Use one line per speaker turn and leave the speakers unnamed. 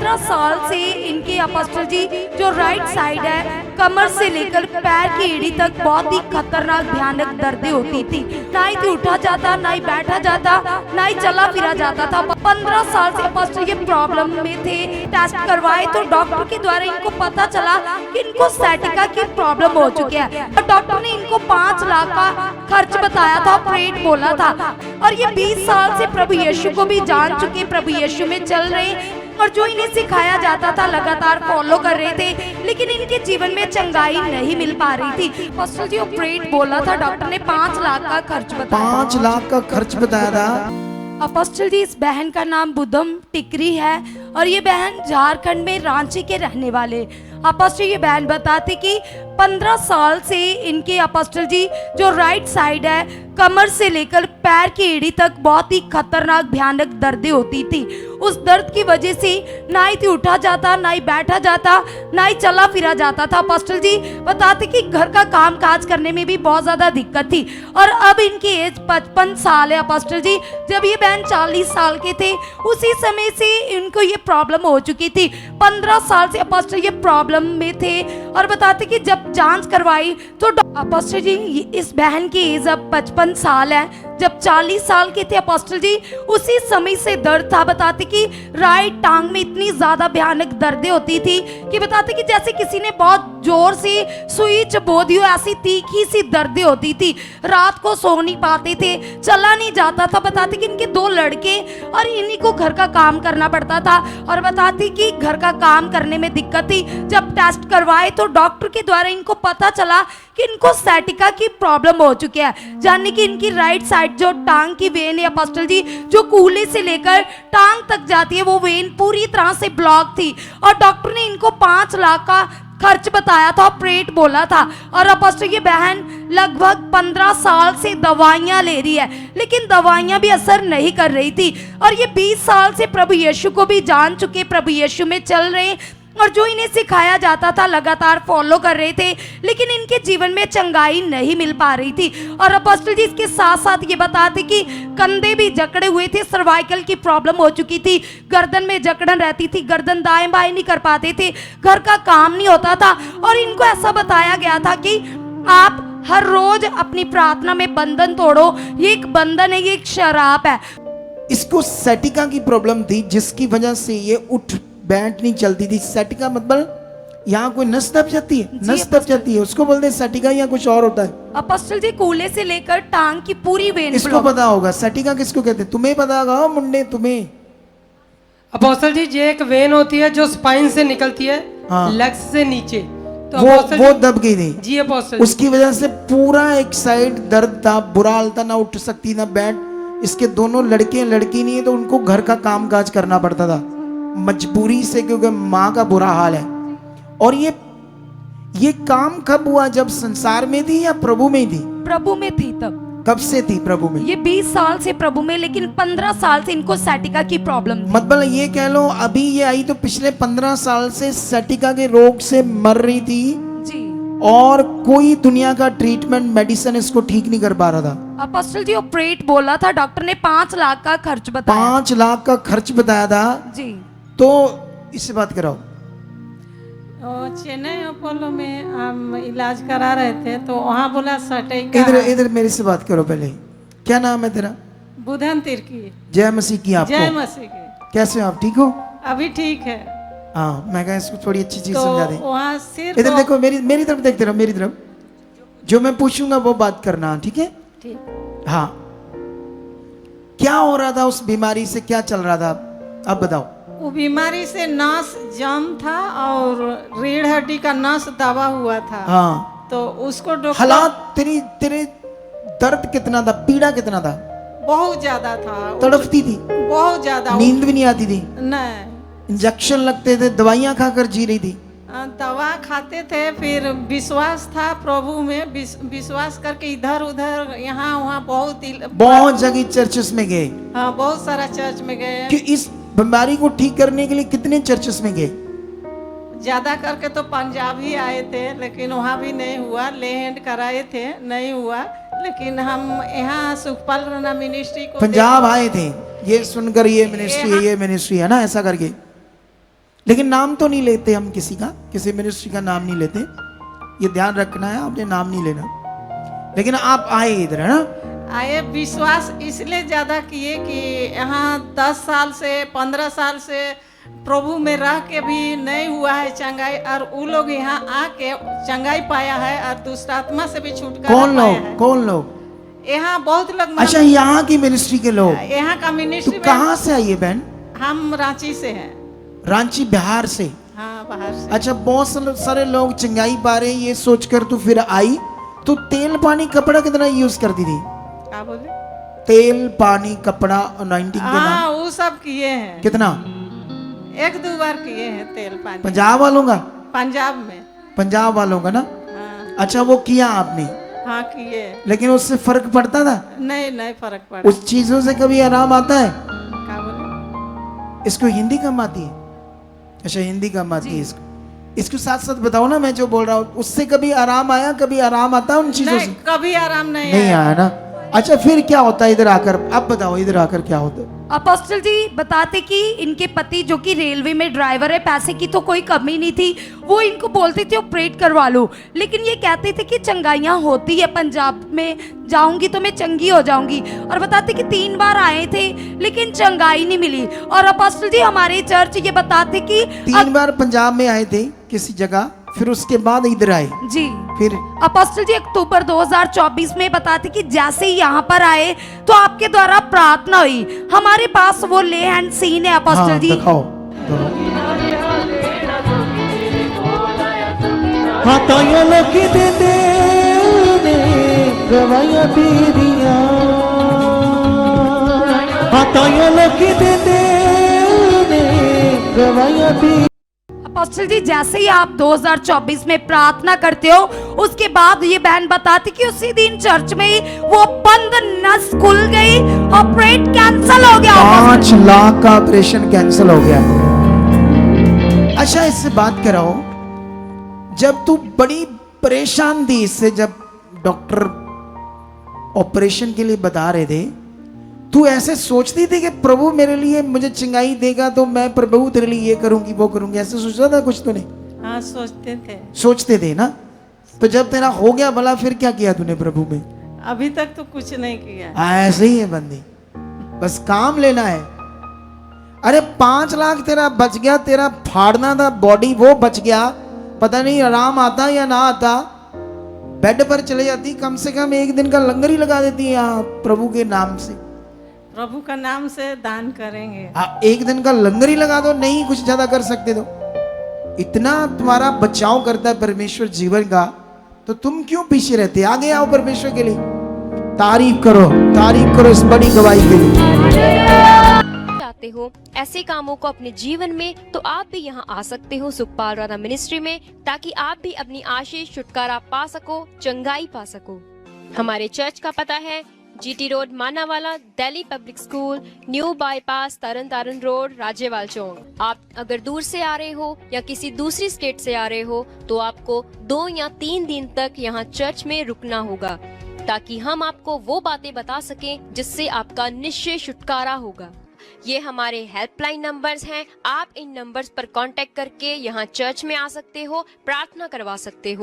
15 साल से इनके अपोस्टल जी जो राइट साइड है, कमर से लेकर पैर की एड़ी तक बहुत ही खतरनाक भयानक दर्दें होती थी। ना ही उठा जाता, ना ही बैठा जाता, ना ही चला फिरा जाता था। 15 साल से अपोस्टल ये प्रॉब्लम में थे। टेस्ट करवाए तो डॉक्टर के द्वारा इनको पता चला कि इनको सैटिका की प्रॉब्लम हो चुकी है। और डॉक्टर ने इनको 5 लाख का खर्च बताया था, ऑपरेट बोला था। और ये 20 साल से प्रभु यीशु को भी जान चुके, प्रभु यीशु में चल रहे और जो इन्हें सिखाया जाता था लगातार फॉलो कर रहे थे, लेकिन इनके जीवन में चंगाई नहीं मिल पा रही थी। अपोस्टल जी ऑपरेट बोला था, डॉक्टर ने 5 लाख का खर्च बताया।
5 लाख का खर्च बताया था।
अपोस्टल जी इस बहन का नाम बुदम टिकरी है और ये बहन झारखंड में रांची के रहने वाले। अपोस्टल ये बहन बताती कि 15 साल से इनके अपोस्टल जी जो राइट साइड है, कमर से लेकर पैर की एड़ी तक बहुत ही खतरनाक भयानक दर्दें होती थी। उस दर्द की वजह से ना ही उठा जाता, ना ही बैठा जाता, ना ही चला फिरा जाता था। अपोस्टल जी बताते कि घर का काम काज करने में भी बहुत ज्यादा दिक्कत थी। और अब इनकी एज 55 साल है अपोस्टल जी। जब ये बहन 40 साल के थे उसी समय से इनको ये प्रॉब्लम हो चुकी थी। 15 साल से अपोस्टल ये प्रॉब्लम में थे और बताते कि जब जांच करवाई तो अपोस्टल जी इस बहन की एज अब 55 साल है। जब 40 साल के थे अपोस्टल जी उसी समय से दर्द था। बताते कि राइट टांग में इतनी ज्यादा भयानक दर्दें होती थी कि बताते कि जैसे किसी ने बहुत जोर से सुई चबो दी हो, ऐसी तीखी सी दर्दें होती थी। रात को सो नहीं पाते थे, चला नहीं जाता था। बताते कि इनके 2 लड़के और इन्हीं को घर का काम करना पड़ता था। और बताती कि घर का काम करने में दिक्कत थी। जब टेस्ट करवाए तो डॉक्टर के द्वारा इनको पता चला कि इनको सैटिका की प्रॉब्लम हो चुकी है, यानी कि इनकी राइट साइड जो टांग की वेन है अपोस्टल जी, जो कूल्हे से लेकर टांग तक जाती है, वो वेन पूरी तरह से ब्लॉक थी। और डॉक्टर ने इनको 5 लाख का खर्च बताया था, ऑपरेट बोला था। और अपोस्टल ये बहन लगभग 15 साल से दवाइयां ले रही है, लेकिन दवाइयां भी असर नहीं कर रही थी। और ये 20 साल से प्रभु यीशु को भी जान चुके, प्रभु यीशु में चल रहे और जो इन्हें सिखाया जाता था लगातार फॉलो कर रहे थे, लेकिन इनके जीवन में चंगाई नहीं मिल पा रही थी। और अपोस्टल जी इसके साथ साथ ये बताते कि कंधे भी जकड़े हुए थे, सर्वाइकल की प्रॉब्लम हो चुकी थी, गर्दन में जकड़न रहती थी, गर्दन दाएं बाएं नहीं कर पाते थे, घर का काम नहीं होता था। और इनको ऐसा बताया गया था कि आप हर रोज अपनी प्रार्थना में बंधन तोड़ो। ये एक बंधन है, ये एक शराब है।
इसको सैटिका की प्रॉब्लम थी जिसकी वजह से ये उठ बैठ नहीं चलती थी। सैटिका मतलब यहाँ कोई नस दब जाती है, नस दब जाती है, उसको बोलते हैं सैटिका, या कुछ और होता है?
अपोस्टल जी कूल्हे से लेकर टांग की पूरी वेन
इसको पता होगा सैटिका किसको कहते हैं, तुम्हें पता होगा मुंडे तुम्हें।
अपोस्टल जी ये एक वेन होती है जो स्पाइन से निकलती है,
हाँ।
लेग्स से नीचे, तो
वो दब गई थी
जी अपोस्टल,
उसकी वजह से पूरा एक साइड दर्द था, बुरा हाल था, ना उठ सकती ना बैठ। इसके दोनों लड़के लड़की नहीं है तो उनको घर का काम काज करना पड़ता था मजबूरी से, क्योंकि माँ का बुरा हाल है। और ये काम कब हुआ, जब संसार में थी या प्रभु में थी?
प्रभु में थी। तब
कब से थी प्रभु में?
ये 20 साल से प्रभु में, लेकिन 15 साल से इनको सैटिका की प्रॉब्लम थी।
मतलब ये कह लो अभी ये आई तो पिछले 15 साल से सैटिका के रोग से मर रही थी
जी।
और कोई दुनिया का ट्रीटमेंट मेडिसिन इसको ठीक नहीं कर पा रहा था।
अपोस्टल जी ऑपरेट बोला था, डॉक्टर ने 5 लाख का खर्च बताया।
5 लाख का खर्च बताया था
जी।
तो इससे बात कराओ।
चेन्नई अपोलो में हम इलाज करा रहे थे तो वहाँ बोला सैटिका।
इधर मेरे से बात करो पहले। क्या नाम है तेरा?
बुधन तिर्की।
जय मसीह की आपको।
जय मसीह की।
कैसे हो आप, ठीक हो?
अभी ठीक है।
हाँ, मैं कहा इसको थोड़ी अच्छी चीज
तो
समझा दे।
वहाँ सिर
इधर देखो, मेरी तरफ देखते रहो, मेरी तरफ। जो मैं पूछूंगा वो बात करना, ठीक है?
ठीक।
हाँ, क्या हो रहा था उस बीमारी से, क्या चल रहा था अब बताओ।
वो बीमारी से नस जम था और रीढ़ हड्डी का नस दबा हुआ था।
हाँ,
तो उसको डॉक्टर,
हालात तेरे दर्द कितना था, पीड़ा कितना था?
बहुत ज्यादा था।
तड़पती थी?
बहुत ज्यादा।
नींद भी नहीं आती थी?
नहीं।
इंजेक्शन लगते थे, दवाइयां खाकर जी रही थी?
दवा खाते थे, फिर विश्वास था प्रभु में, विश्वास करके इधर उधर यहाँ वहाँ बहुत
जगह चर्चेस में गए।
हाँ, बहुत सारा चर्च में गए।
कि इस बीमारी को ठीक करने के लिए कितने चर्चेस में गए?
ज्यादा करके तो पंजाब ही आए थे, लेकिन वहाँ भी नहीं हुआ। लेहैंड कराए थे, नहीं हुआ। लेकिन हम यहाँ सुखपाल राणा मिनिस्ट्री को
पंजाब आए थे, ये सुनकर ये मिनिस्ट्री है ना, ऐसा करके लेकिन नाम तो नहीं लेते हम किसी का, किसी मिनिस्ट्री का नाम नहीं लेते, ये ध्यान रखना है, आपने नाम नहीं लेना। लेकिन आप आए इधर, है ना?
आए विश्वास इसलिए ज्यादा किए कि यहाँ 10 साल से 15 साल से प्रभु में रह के भी नहीं हुआ है चंगाई, और वो लोग यहाँ आके चंगाई पाया है और दुष्ट आत्मा से भी छुटकारा
कौन
पाया
लोग,
है।
कौन लोग?
यहाँ बहुत लोग
अच्छा, यहाँ की मिनिस्ट्री के लोग।
यहाँ का
तू
मिनिस्ट्री में
कहाँ से आई है बहन?
हम रांची से हैं।
रांची, बिहार से?
हाँ, बाहर से।
अच्छा, बहुत सारे लोग चंगाई पा रहे हैं, ये सोचकर तू फिर आई। तो तेल पानी कपड़ा कितना यूज करती थी?
क्या बोले?
तेल पानी कपड़ा अनॉइंटिंग के
हाँ,
नाम
वो सब किए हैं,
कितना?
1-2 बार किए हैं तेल पानी।
पंजाब वालों का?
पंजाब में।
पंजाब वालों का ना?
हाँ,
अच्छा, वो किया आपने,
हाँ किए।
लेकिन उससे फर्क पड़ता था?
नहीं, नहीं फर्क पड़ा।
उस चीजों से कभी आराम आता है?
क्या बोले?
इसको हिंदी कम आती है? अच्छा, हिंदी कम आती है इसको। इसको साथ साथ बताओ ना, मैं जो बोल रहा हूँ उससे कभी आराम आया, कभी आराम आता है उन चीजों
नहीं,
से?
कभी आराम नहीं
नहीं
आया।
आया ना? अच्छा, फिर क्या होता है इधर आकर? अब बताओ, इधर आकर क्या होता है?
अपोस्टल जी बताते कि इनके पति जो कि रेलवे में ड्राइवर है, पैसे की तो कोई कमी नहीं थी, वो इनको बोलते थे ऑपरेट करवा लो, लेकिन ये कहते थे कि चंगाइयाँ होती है, पंजाब में जाऊंगी तो मैं चंगी हो जाऊंगी। और बताते कि 3 बार आए थे लेकिन चंगाई नहीं मिली। और अपोस्टल जी हमारे चर्च ये बताते कि
3 बार पंजाब में आए थे किसी जगह, फिर उसके बाद इधर आए,
जी
फिर?
अपोस्टल जी अक्टूबर 2024 में बताते कि जैसे ही यहाँ पर आए तो आपके द्वारा प्रार्थना हुई। हमारे पास वो ले हैंड सीन है अपोस्टल
हाँ,
जी।
दिखाओ।
हाथाया लगी देते ने गवाया तेरिया, हाथाया लगी देते ने गवाया तेरिया।
अपोस्टल जी जैसे ही आप 2024 में प्रार्थना करते हो, उसके बाद ये बहन बताती कि उसी दिन चर्च में ही वो बंद नस खुल गई, ऑपरेट कैंसिल हो गया।
5 लाख का ऑपरेशन कैंसिल हो गया। अच्छा, इससे बात कराओ, जब तू बड़ी परेशान थी इससे, जब डॉक्टर ऑपरेशन के लिए बता रहे थे, तू ऐसे सोचती थी कि प्रभु मेरे लिए मुझे चंगाई देगा तो मैं प्रभु तेरे लिए ये करूंगी वो करूंगी, ऐसे सोचता था कुछ तूने?
हाँ, सोचते थे।
सोचते थे ना? तो जब तेरा हो गया भला, फिर क्या किया तूने प्रभु में?
अभी तक तो कुछ नहीं किया।
ऐसे ही है बंदी, बस काम लेना है। अरे 5 लाख तेरा बच गया, तेरा फाड़ना था बॉडी वो बच गया, पता नहीं आराम आता या ना आता, बेड पर चले जाती, कम से कम 1 दिन का लंगर ही लगा देती है यहाँ प्रभु के नाम से।
प्रभु का नाम से दान करेंगे।
1 दिन का लंगर ही लगा दो, नहीं कुछ ज्यादा कर सकते तो। इतना तुम्हारा बचाव करता है परमेश्वर जीवन का, तो तुम क्यों पीछे रहते? आगे आओ परमेश्वर के लिए, तारीफ करो इस बड़ी गवाही के लिए।
चाहते हो ऐसे कामों को अपने जीवन में, तो आप भी यहाँ आ सकते हो सुखपाल राणा मिनिस्ट्री में, ताकि आप भी अपनी आशीष छुटकारा पा सको, चंगाई पा सको। हमारे चर्च का पता है GT road Manawala, Delhi public school, new bypass, Taran Taran road, Rajewal chowk. आप अगर दूर से आ रहे हो या किसी दूसरी स्टेट से आ रहे हो तो आपको 2 या 3 दिन तक यहाँ चर्च में रुकना होगा, ताकि हम आपको वो बातें बता सकें जिससे आपका निश्चय छुटकारा होगा। ये हमारे हेल्पलाइन नंबर्स हैं, आप इन नंबर्स पर कांटेक्ट करके यहाँ चर्च में आ सकते हो, प्रार्थना करवा सकते हो।